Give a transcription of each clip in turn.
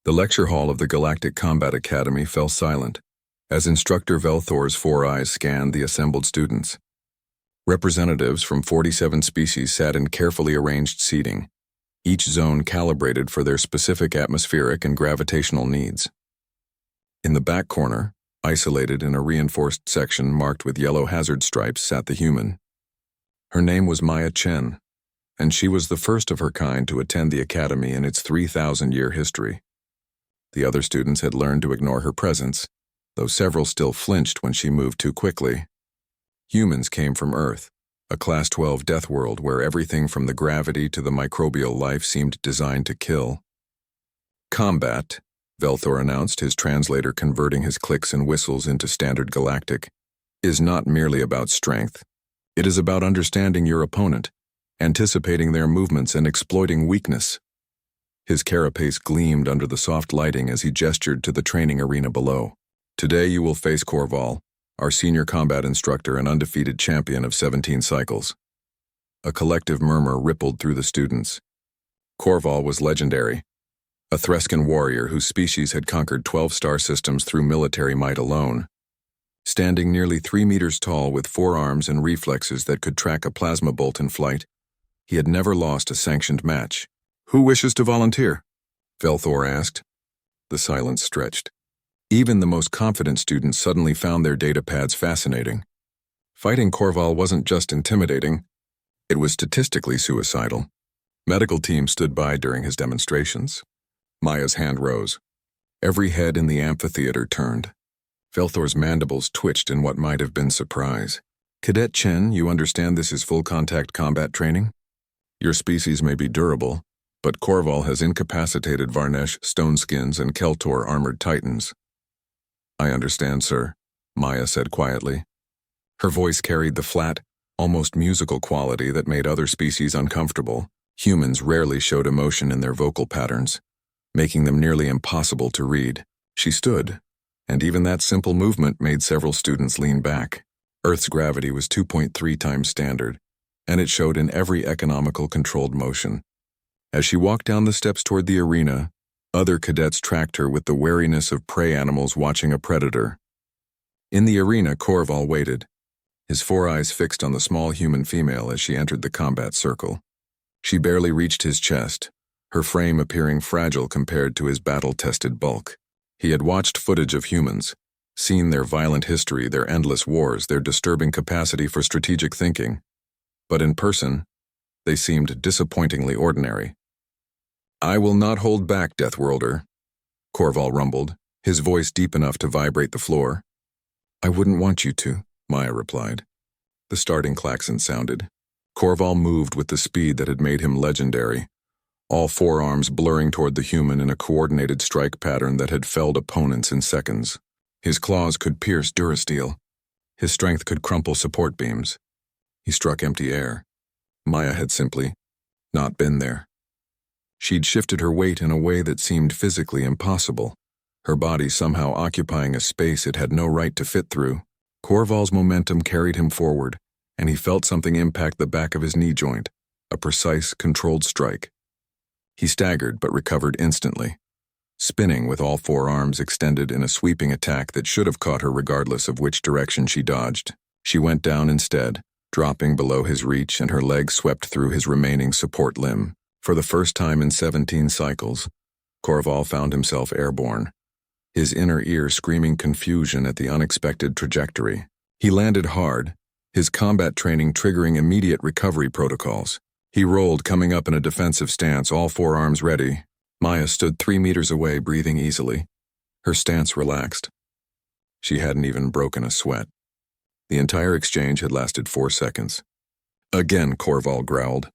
The lecture hall of the Galactic Combat Academy fell silent as Instructor Velthor's 4 eyes scanned the assembled students. Representatives from 47 species sat in carefully arranged seating, each zone calibrated for their specific atmospheric and gravitational needs. In the back corner, isolated in a reinforced section marked with yellow hazard stripes, sat the human. Her name was Maya Chen, and she was the first of her kind to attend the academy in its 3,000-year history. The other students had learned to ignore her presence, though several still flinched when she moved too quickly. Humans came from Earth, a Class 12 death world where everything from the gravity to the microbial life seemed designed to kill. Combat, Velthor announced, his translator converting his clicks and whistles into standard galactic, is not merely about strength. It is about understanding your opponent, anticipating their movements and exploiting weakness. His carapace gleamed under the soft lighting as he gestured to the training arena below. Today you will face Korval, our senior combat instructor and undefeated champion of 17 cycles. A collective murmur rippled through the students. Korval was legendary, a Threscan warrior whose species had conquered 12 star systems through military might alone. Standing nearly 3 meters tall with 4 arms and reflexes that could track a plasma bolt in flight, he had never lost a sanctioned match. "Who wishes to volunteer?" Velthor asked. The silence stretched. Even the most confident students suddenly found their datapads fascinating. Fighting Korval wasn't just intimidating, it was statistically suicidal. Medical teams stood by during his demonstrations. Maya's hand rose. Every head in the amphitheater turned. Velthor's mandibles twitched in what might have been surprise. "Cadet Chen, you understand this is full-contact combat training? Your species may be durable, but Korval has incapacitated Varnesh, Stoneskins, and Keltor armored titans." "I understand, sir," Maya said quietly. Her voice carried the flat, almost musical quality that made other species uncomfortable. Humans rarely showed emotion in their vocal patterns, making them nearly impossible to read. She stood, and even that simple movement made several students lean back. Earth's gravity was 2.3 times standard, and it showed in every economical controlled motion. As she walked down the steps toward the arena, other cadets tracked her with the wariness of prey animals watching a predator. In the arena, Korval waited, his 4 eyes fixed on the small human female as she entered the combat circle. She barely reached his chest, her frame appearing fragile compared to his battle-tested bulk. He had watched footage of humans, seen their violent history, their endless wars, their disturbing capacity for strategic thinking. But in person, they seemed disappointingly ordinary. "I will not hold back, Deathworlder," Korval rumbled, his voice deep enough to vibrate the floor. "I wouldn't want you to," Maya replied. The starting klaxon sounded. Korval moved with the speed that had made him legendary, all 4 arms blurring toward the human in a coordinated strike pattern that had felled opponents in seconds. His claws could pierce durasteel. His strength could crumple support beams. He struck empty air. Maya had simply not been there. She'd shifted her weight in a way that seemed physically impossible, her body somehow occupying a space it had no right to fit through. Korval's momentum carried him forward, and he felt something impact the back of his knee joint, a precise, controlled strike. He staggered but recovered instantly, spinning with all 4 arms extended in a sweeping attack that should have caught her regardless of which direction she dodged. She went down instead, dropping below his reach, and her leg swept through his remaining support limb. For the first time in 17 cycles, Korval found himself airborne, his inner ear screaming confusion at the unexpected trajectory. He landed hard, his combat training triggering immediate recovery protocols. He rolled, coming up in a defensive stance, all 4 arms ready. Maya stood 3 meters away, breathing easily. Her stance relaxed. She hadn't even broken a sweat. The entire exchange had lasted 4 seconds. Again, Korval growled.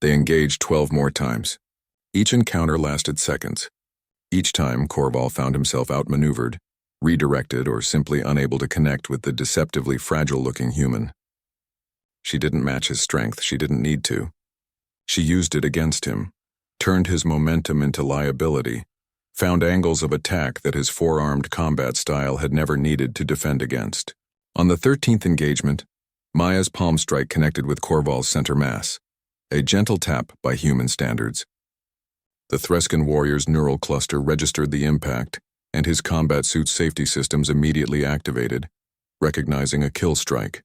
They engaged 12 more times. Each encounter lasted seconds. Each time, Korval found himself outmaneuvered, redirected, or simply unable to connect with the deceptively fragile-looking human. She didn't match his strength. She didn't need to. She used it against him, turned his momentum into liability, found angles of attack that his 4-armed combat style had never needed to defend against. On the 13th engagement, Maya's palm strike connected with Korval's center mass, a gentle tap by human standards. The Threskin warrior's neural cluster registered the impact, and his combat suit's safety systems immediately activated, recognizing a kill strike.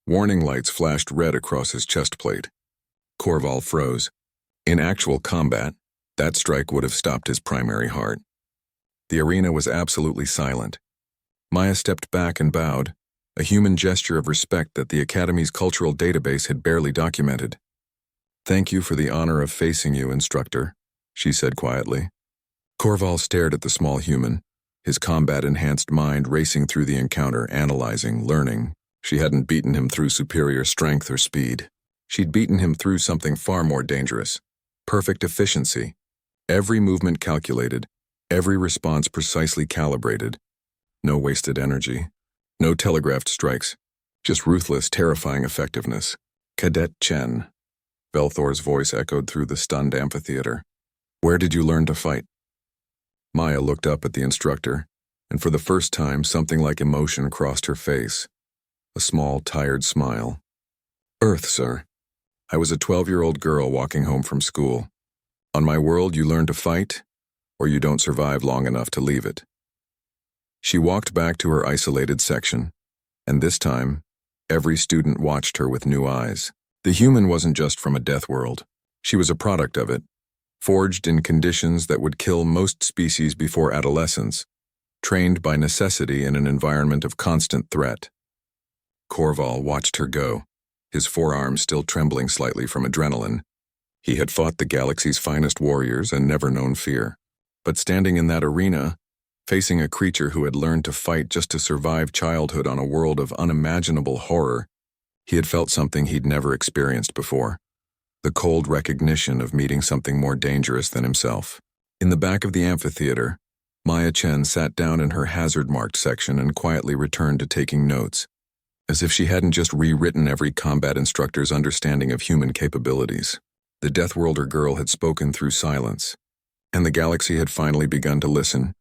Warning lights flashed red across his chest plate. Corval froze. In actual combat, that strike would have stopped his primary heart. The arena was absolutely silent. Maya stepped back and bowed, a human gesture of respect that the Academy's cultural database had barely documented. "Thank you for the honor of facing you, instructor," she said quietly. Corval stared at the small human, his combat-enhanced mind racing through the encounter, analyzing, learning. She hadn't beaten him through superior strength or speed. She'd beaten him through something far more dangerous. Perfect efficiency. Every movement calculated, every response precisely calibrated. No wasted energy. No telegraphed strikes. Just ruthless, terrifying effectiveness. Cadet Chen. Velthor's voice echoed through the stunned amphitheater. "Where did you learn to fight?" Maya looked up at the instructor, and for the first time something like emotion crossed her face. A small, tired smile. "Earth, sir. I was a 12-year-old girl walking home from school. On my world, you learn to fight, or you don't survive long enough to leave it." She walked back to her isolated section, and this time, every student watched her with new eyes. The human wasn't just from a death world. She was a product of it, forged in conditions that would kill most species before adolescence, trained by necessity in an environment of constant threat. Corval watched her go, his forearms still trembling slightly from adrenaline. He had fought the galaxy's finest warriors and never known fear. But standing in that arena, facing a creature who had learned to fight just to survive childhood on a world of unimaginable horror, he had felt something he'd never experienced before. The cold recognition of meeting something more dangerous than himself. In the back of the amphitheater, Maya Chen sat down in her hazard-marked section and quietly returned to taking notes, as if she hadn't just rewritten every combat instructor's understanding of human capabilities. The Deathworlder girl had spoken through silence, and the galaxy had finally begun to listen.